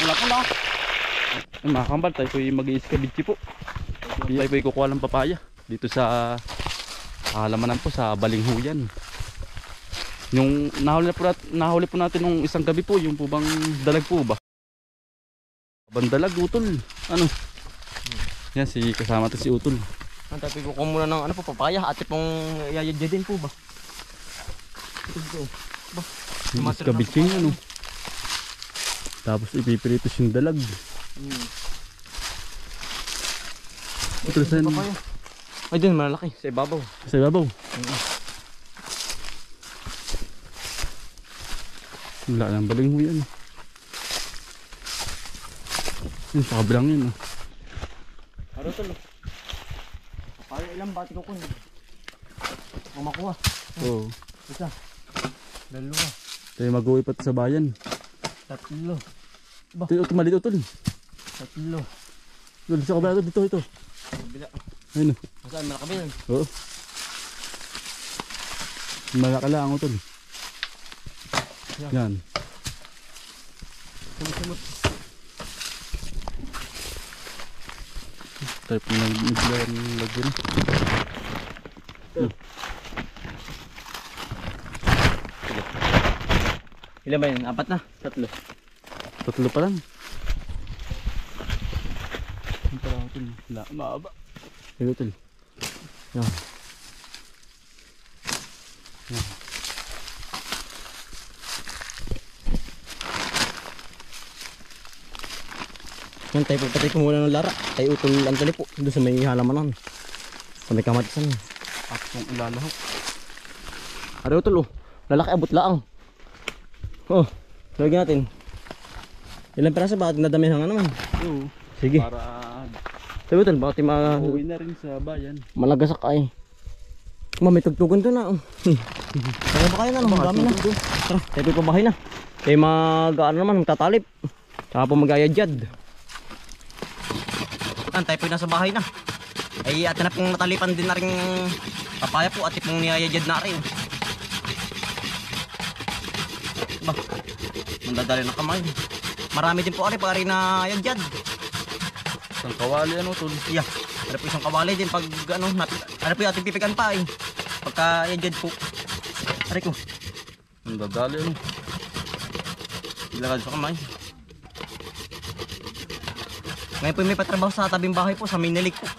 pula-pula. Mga kambal, tayo po yung mag-i-escabeche po. Tayo po yung kukuha ng papaya dito sa halamanan po sa Balinghuyan. Yung nahuli po natin nung isang gabi po, yung po bang dalag po ba? Bandalag, utol. Ano? Yan, kasama to si utol. Tayo po ko muna ng papaya. Ate pong yayadya din po ba? Ito ba? Yung escabeche ano. Tapos ipipiritos yung dalag. Utol saan? Ay din, malaki. Sa ibabaw. Sa ibabaw? Wala nang Balinghuyan. Yung sa kabilang yun. Ano ito? Papaya ilang bati ko kun. Ang makuha. Oo. Isa. Dalawa. Tayo mag-uwi pa sa bayan. Tatlo. Ito maliit utol. Tatlo. Sa kabila ito, dito. Kabila. Ayun o. Saan? Malaki yun? Oo. Malaki lang ang utol. Yan. Sumut-sumut. Tayo po nag-iglayan ng lagyan. Ilan ba yun? 4 na? 3. 3 pa lang. Ang pala utol. Wala. Maaba. Ayun utol. Yan. Yan. Yan, tayo pagpatay ko muna ng lara. Tayo utol ang tali po. Doon sa may halamanan. Sa may kamatisan. Akong ilalahok. Ari utol oh. Lalaki abot laang. Oh. Lagyan natin. Ilang peraso ba? Nadamihan nga naman. Oo. Sige. Para Tayo utol. Bakit uwi na rin sa bayan. malagasak ay. May tugtugan doon na. Kaya ba kayo na? Marami na. Tara, tayo pa bahay na. Tayo mag-ano naman, magtatalip. Tsaka po mag-ayadyad. Tayo po nasa bahay na. Ay atin na pong natalipan din na rin papaya po. At pong niyayadyad na rin. Ba, mandadali na kamay. Marami din po ari pa rin na yadyad. Isang kawali ano tol. Yeah. Ano po isang kawali din pag ano, ano po yung ating pipigan pa eh. Pagka yadyad po. Ari ko. Mandadali ano. Ilagad sa kamay. Ngayon po may patrabaho sa tabing bahay po sa Minilig po.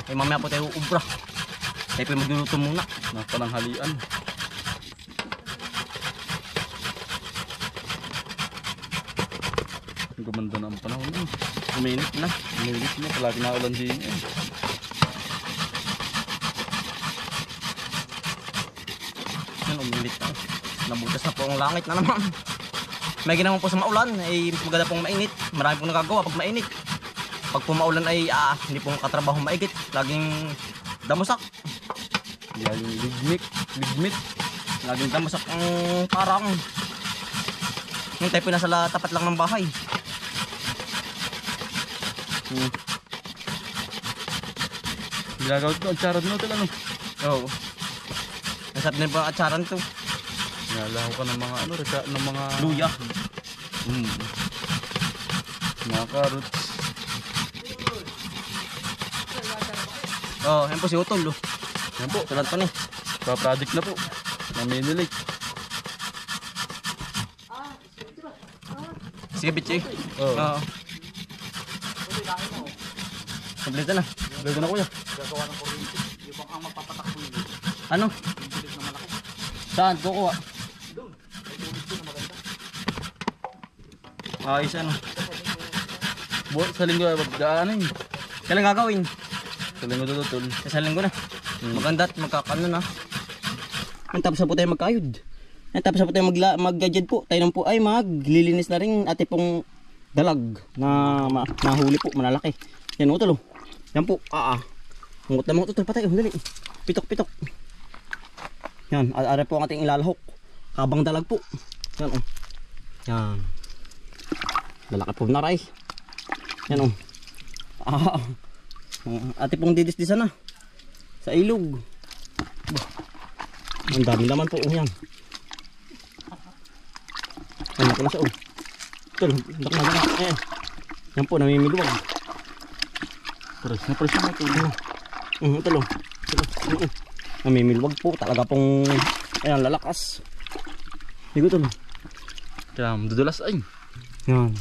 Ay mamaya po tayo ubra. Tayo po magluluto muna. Napananghalian. Gumanda na ang panahon. Uminit na. Umilit na. Palagi na ulan din yan. Yan, uminit na. Nabutas na po ang langit na naman. May ginawa po sa maulan ay maganda pong mainit. Marami pong nagagawa pag mainit. Pag po maulan ay hindi pong katrabaho maigit. Laging damusak. Yan yung ligmit. Laging damusak ang parang. Yung tayo po nasa tapat lang ng bahay. Ginagawad ko ang charad mo tila no. Oo. Nasarap din po ang atsaran to. Nalaho ka ng mga ano, ng mga Luya. Mga carrots. Oo, yan po si Utol. Yan po. Tulad pa ni. Pa-project na po. Na Minilig. Sige, bitch eh. Oo. Kompleto na. Gagawin na kuya. Gagawa ng kuryente. Yung bang ang magpapatakbo yun. Ano? Yung bilis na malaki. Saan? Kukuha. Doon. May tubig doon na maganda. Ayos ano. Sa linggo ay magdaanan eh. Kailan gagawin? Sa linggo tutol. Sa linggo na. Maganda at magkakano na. Tapos na po tayo magkayod. Tapos na po tayo mag-gadget po. Tayo nang po ay maglilinis na rin ate pong dalag na nahuli po. Malalaki. Yan Utol. Yan po. Mungot na mga Utol pa tayo. Dali. Pitok-pitok. Yan. Ara po ang ating ilalahok. Kabang dalag po. Yan Yan. Lalaki po na ray. Yan ate pong didis-disan na. Sa ilog. Ang dami naman po yan. Ano ko na siya Ito, eh. Yan po, namimiluwag. Press na ito. Ito lang. Namimiluwag po, talaga pong, ayan, lalakas. Hindi ko ito lang. Kaya madudulas ay. Yan.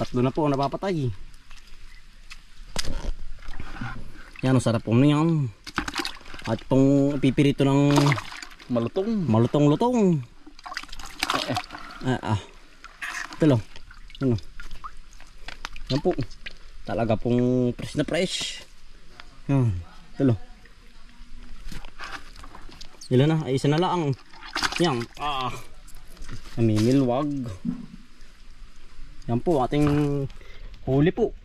3 na po ang napapatay. Yan, ang sarap po niyan. At pong pipirito ng Malutong. malutong-lutong. Ito lang. Ano? Yan po. Talaga pong fresh na fresh. Yan. Ito lang. Ilan na? Ay, isa na lang. Yan. Namimilwag. Yan po, ating huli po.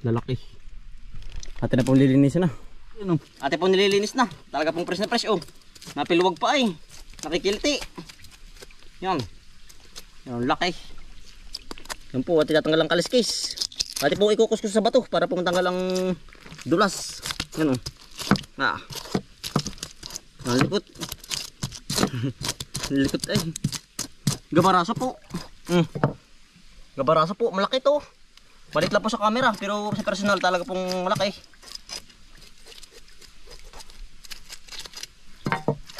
Lalaki. Atin na pong lilinisin na. Ano? Ate pong nililinis na. Talaga pong fresh na fresh. Oh. Napiluwag pa ay. Nakikilti. Yan. Yan, laki. Yan po, ate tatanggal ang kaliskis. Ate po ikukuskus sa bato para pong tanggal ang dulas. Yan o. Nalikot. Nalikot ay. Gabaraso po. Gabaraso po, malaki to. Balik lang po sa camera, pero sa personal talaga pong malaki.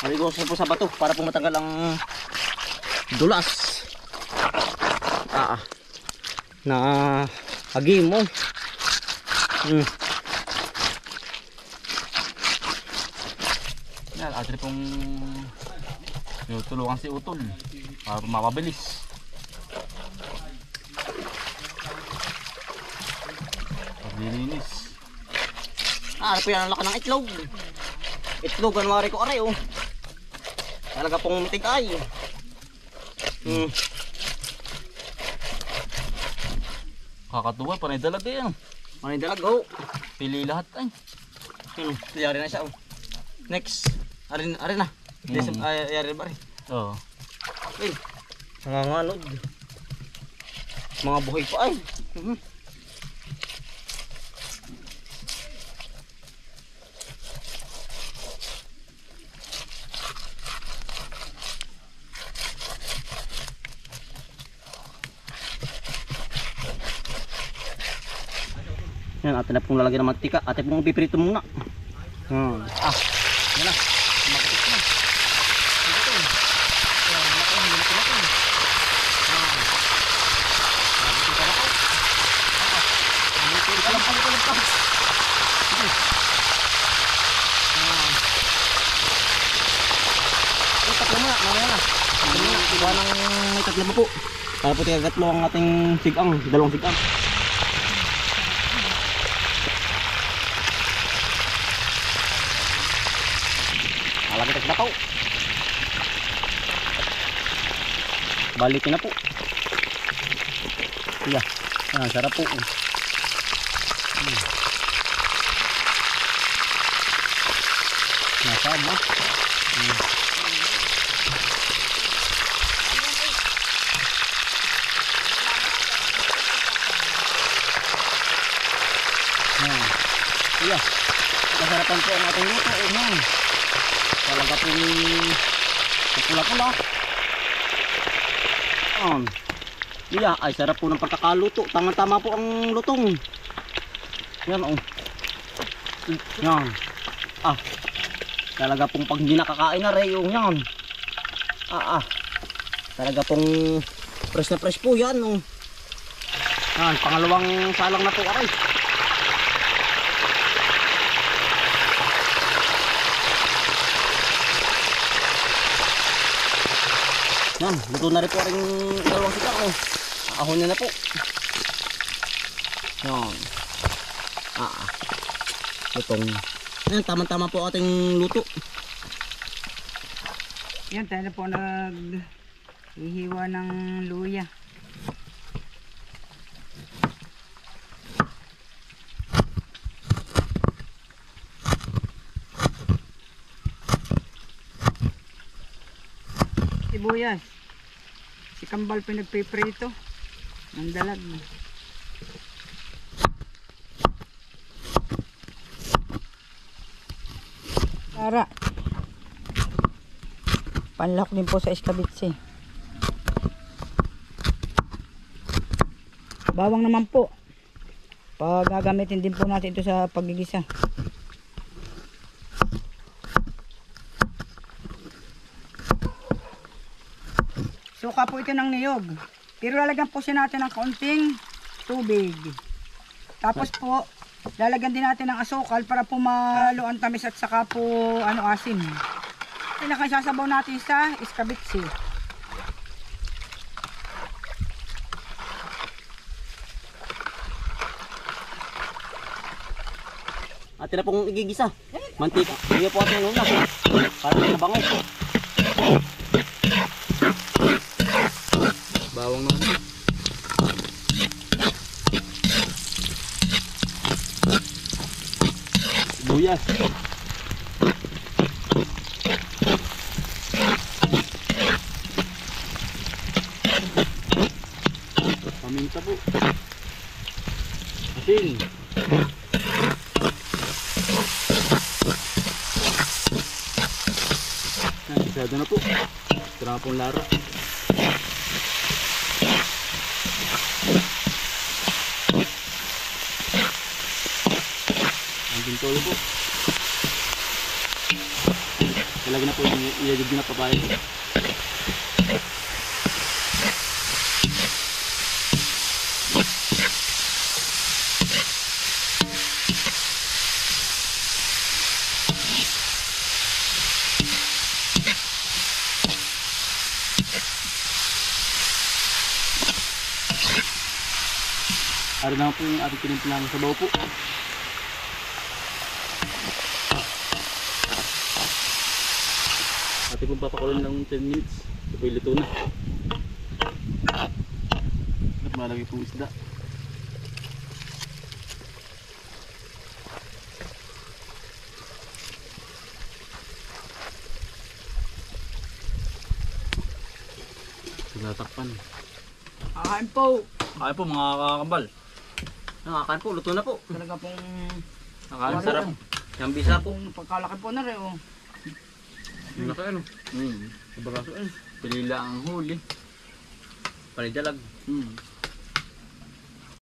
Naligos po sa bato para po matanggal ang dulas. Na hagi mo. Yan, ate pong tulungan si Utol para mapabilis. Paglilinis. Ano po yan ang laki ng itlog. Itlog, anwari ko aray oh. Talaga pong mitigay. Kakatuwa, panay dalaga yan. Manay dalag oh. Pili lahat ay. Yari na siya oh. Next. Arin na. Yari ba rin? Oo. Nanganganod. Mga buhay pa ay. Yan, atin na pong lalagyan ng mantika. Atin pong piprito muna. Yan na. Makitik na. Tatlo muna, mamaya na. Iba ng may tatlo po. Para po tigagatlo ang ating sigang, dalawang sigang. Alagay sa bataw. Balikin na po. Yeah. Sarap po. Nasama. Yeah. Masarapan po ang ating luto. Talaga po pula-pula. Yeah, ay sarap po ng pagkakaluto. Tama-tama po ang lutong. Yan oh. Yan. Talaga pong pag hindi nakakain na rin yung yan. Talaga pong fresh na fresh po yan oh. Yan, pangalawang salang na po aray. Yan, luto na rin po rin dalawang sika oh. Ahon na po. Yan. Lutong. Yan, tama-tama po ating luto. Yan, tayo na po nag-ihiwa ng luya. Sibuyas. Si Kambal pinagpiprito ng dalag. Tara. Panlak din po sa iskabitsi. Bawang naman po. Pag gagamitin din po natin ito sa paggigisa. Suka po ito ng niyog. Pero lalagyan po siya natin ng kaunting tubig. Tapos po, lalagyan din natin ng asukal para po malo ang tamis at saka po asin. Pinakasasabaw natin sa iskabitsi. Atin na pong igigisa. Mantika. Hindi po atin una. Para sa bango. Bawang naman po. Sibuyas. Paminta po. Asin. Masyado na po. Ito na pong laro. Ang bintolo po. Talaga na po yung iadid na papaya. Ano na po yung ating tinimplang sabaw po. Ating pong papakuloy ng 10 minutes. Ito po yung luto na. At malagay pong isda. Tinatakpan. Kakain po. Kaya po mga kakambal. Nakakain po. Luto na po. Talaga pong Nakakain sarap. Yung bisa po. kung pagkalaki po na rin. Oh. Yung laki ano? Sa baraso eh. Pilila ang huli. Palidalag. Hmm.